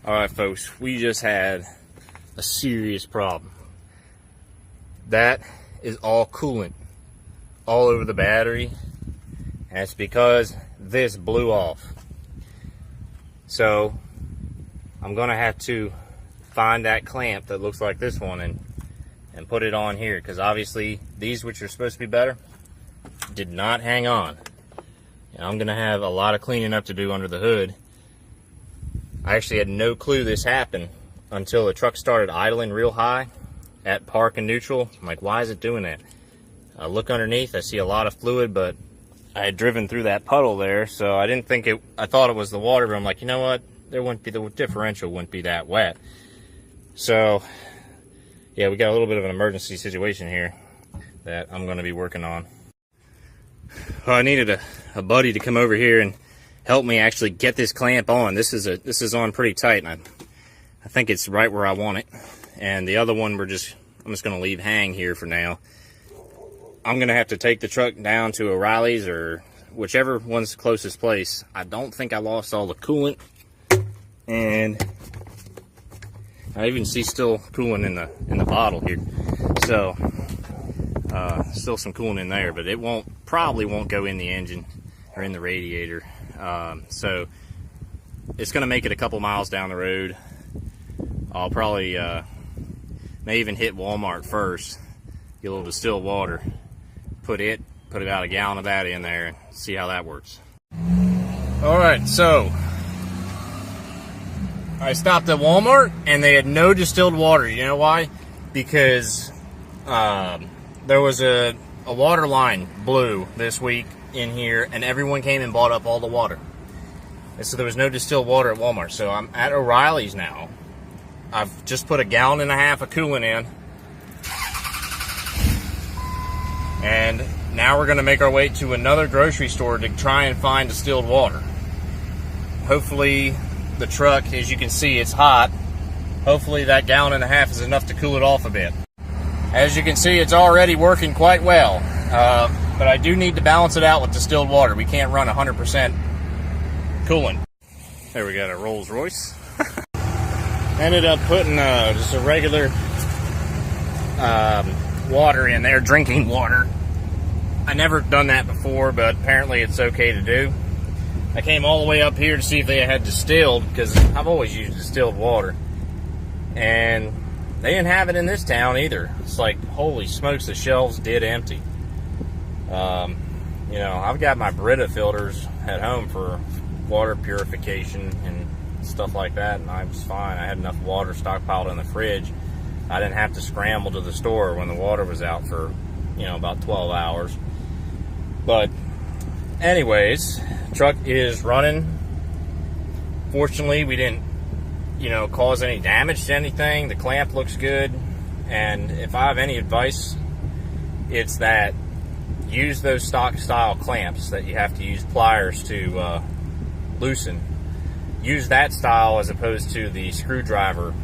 Alright folks, we just had a serious problem. That is all coolant all over the battery, and it's because this blew off. So I'm gonna have to find that clamp that looks like this one and put it on here, because obviously these, which are supposed to be better, did not hang on. And I'm gonna have a lot of cleaning up to do under the hood. I actually had no clue this happened until the truck started idling real high at park and neutral. I'm like, why is it doing that? I look underneath, I see a lot of fluid, but I had driven through that puddle there, so I didn't think it, I thought it was the water, but I'm like, you know what? There wouldn't be, the differential wouldn't be that wet. So, yeah, we got a little bit of an emergency situation here that I'm gonna be working on. Well, I needed a buddy to come over here and help me actually get this clamp on. This is on pretty tight, and I think it's right where I want it. And the other one I'm just gonna leave hang here for now. I'm gonna have to take the truck down to O'Reilly's or whichever one's the closest place. I don't think I lost all the coolant, and I even see still coolant in the bottle here. So still some coolant in there, but it probably won't go in the engine or in the radiator. So it's going to make it a couple miles down the road. I'll probably may even hit Walmart first, get a little distilled water, put about a gallon of that in there, and see how that works. All right, so I stopped at Walmart and they had no distilled water. You know why? Because there was a water line blew this week in here, and everyone came and bought up all the water. And so there was no distilled water at Walmart. So I'm at O'Reilly's now. I've just put 1.5 gallons of coolant in. And now we're gonna make our way to another grocery store to try and find distilled water. Hopefully the truck, as you can see, it's hot. Hopefully that 1.5 gallons is enough to cool it off a bit. As you can see, it's already working quite well. But I do need to balance it out with distilled water. We can't run 100% coolant. There we got a Rolls Royce. Ended up putting just a regular water in there, drinking water. I never done that before, but apparently it's okay to do. I came all the way up here to see if they had distilled, because I've always used distilled water. And they didn't have it in this town either. It's like, holy smokes, the shelves did empty. You know, I've got my Brita filters at home for water purification and stuff like that, and I was fine. I had enough water stockpiled in the fridge. I didn't have to scramble to the store when the water was out for, you know, about 12 hours. But anyways, truck is running. Fortunately, we didn't, you know, cause any damage to anything. The clamp looks good, and if I have any advice, it's that use those stock style clamps that you have to use pliers to loosen. Use that style as opposed to the screwdriver,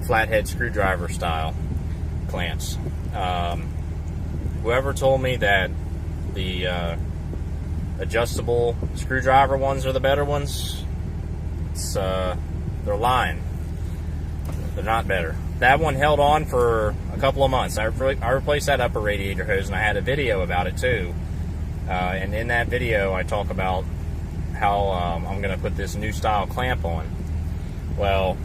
flathead screwdriver style clamps. Whoever told me that the adjustable screwdriver ones are the better ones, they're lying. They're not better. That one held on for a couple of months. I replaced that upper radiator hose, and I had a video about it too. And in that video, I talk about how I'm going to put this new style clamp on. Well,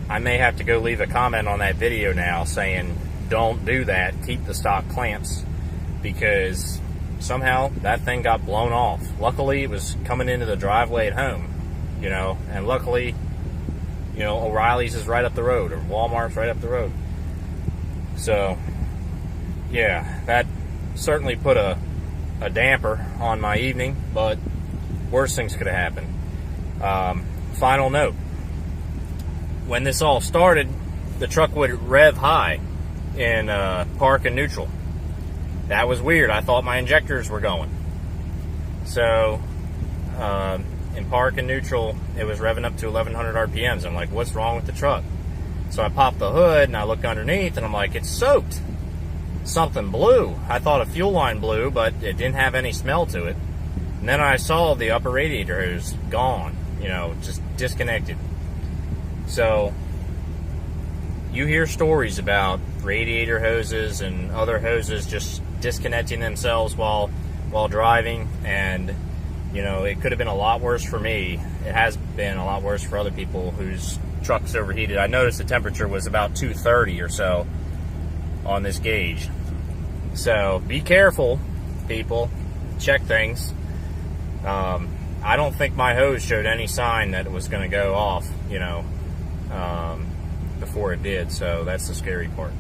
I may have to go leave a comment on that video now saying, don't do that, keep the stock clamps, because somehow that thing got blown off. Luckily, it was coming into the driveway at home, you know, and luckily, you know, O'Reilly's is right up the road, or Walmart's right up the road. So, yeah, that certainly put a damper on my evening, but worse things could have happened. Final note. When this all started, the truck would rev high in park and neutral. That was weird. I thought my injectors were going. So, in park and neutral, it was revving up to 1100 RPMs. I'm like, what's wrong with the truck? So I popped the hood and I look underneath and I'm like, it's soaked. Something blew. I thought a fuel line blew, but it didn't have any smell to it. And then I saw the upper radiator was gone, you know, just disconnected. So you hear stories about radiator hoses and other hoses just disconnecting themselves while driving, and you know, it could have been a lot worse for me. It has been a lot worse for other people whose trucks overheated. I noticed the temperature was about 230 or so on this gauge. So be careful, people. Check things. I don't think my hose showed any sign that it was going to go off, you know, before it did. So that's the scary part.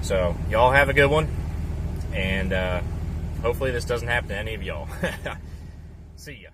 So y'all have a good one, and hopefully this doesn't happen to any of y'all. See ya.